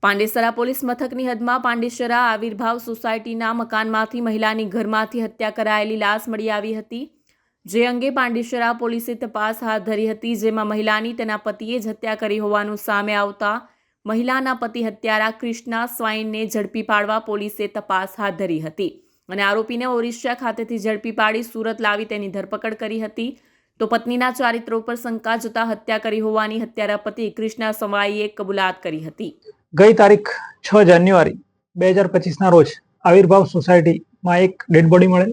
Pandesara police મથકની હદમાં પાંડેસરા આવિર્ભાવ સોસાયટીના મકાનમાંથી મહિલાની ઘરમાંથી હત્યા કરાયેલી લાશ મળી આવી હતી, જે અંગે પાંડેસરા પોલીસે તપાસ હાથ ધરી હતી, જેમાં મહિલાની તેના પતિએ જ હત્યા કરી હોવાનું સામે આવતા મહિલાના પતિ હત્યારા ક્રિષ્ના સ્વાઈનને ઝડપી પાડવા પોલીસે તપાસ હાથ ધરી હતી અને આરોપીને ઓરિસ્સા ખાતેથી ઝડપી પાડી સુરત લાવી તેની ધરપકડ કરી હતી। તો પત્નીના ચારિત્ર ઉપર શંકા જતા હત્યા કરી હોવાની હત્યારા પતિ ક્રિષ્ના સ્વાઈએ કબૂલાત કરી હતી। ગઈ તારીખ 6 જાન્યુઆરી 2025ના રોજ આવિર્ભાવ સોસાયટીમાં એક ડેડ બોડી મળેલ,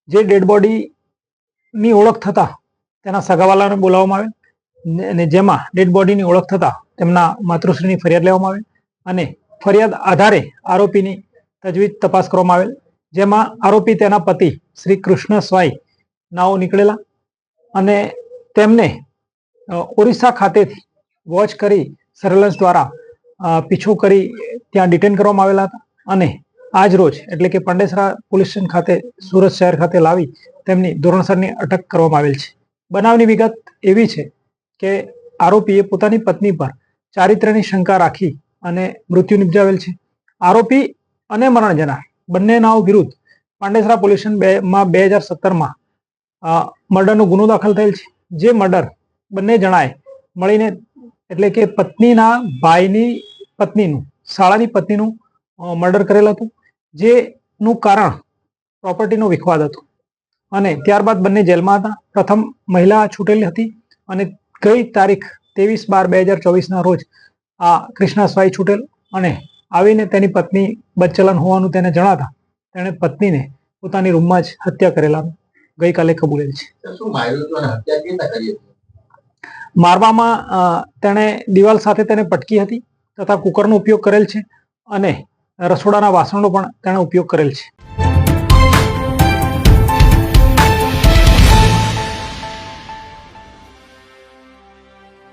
જે ડેડ બોડીની ઓળખ થતા તેના સગાવાલાને બોલાવવામાં આવેલ અને જેમાં ડેડ બોડીની ઓળખ થતા તેમના માતૃશ્રીની ફરિયાદ લેવામાં આવેલ અને ફરિયાદ આધારે આરોપીની તજવીજ તપાસ કરવામાં આવેલ, જેમાં આરોપી તેના પતિ શ્રી કૃષ્ણ સ્વાઈ નાઓ નીકળેલા અને તેમને ઓરિસ્સા ખાતેથી વોચ કરી સર્વેલન્સ દ્વારા પીછો કરી ત્યાં ડિટેન કરવામાં આવેલા હતા અને આજ રોજ એટલે કે પાંડેસરા પોલીસ સ્ટેશન ખાતે સુરત શહેર ખાતે લાવી તેમની ધોરણસરની અટક કરવામાં આવેલ છે। બનાવની વિગત એવી છે કે આરોપીએ પોતાની પત્ની પર ચારિત્ર્યની શંકા રાખી અને મૃત્યુ નિપજાવેલ છે। આરોપી અને મરણ જનાર બંનેના વિરુદ્ધ પાંડેસરા પોલીસ સ્ટેશનમાં 2017માં મર્ડરનો ગુનો દાખલ થયેલ છે, જે મર્ડર બંને જણાએ મળીને એટલે કે પત્નીના ભાઈની પત્નીનું શાળાની પત્નીનું મર્ડર કરેલ હતું, જેનું કારણ પ્રોપર્ટીનો વિખવાદ હતો અને ત્યારબાદ બંને જેલમાં હતા। પ્રથમ મહિલા છૂટેલી હતી અને ગઈ તારીખ 23/12/2024ના રોજ આ કૃષ્ણા સ્વાઈ છૂટેલ અને આવીને તેની પત્ની બદચલન હોવાનું તેને જણાતા તેણે પત્નીને પોતાની રૂમમાં જ હત્યા કરેલા ગઈકાલે કબૂલેલ છે। મારવામાં તેણે દિવાલ સાથે તેને પટકી હતી તથા કુકરનો ઉપયોગ કરેલ છે અને રસોડાના વાસણનો પણ તેણે ઉપયોગ કરેલ છે।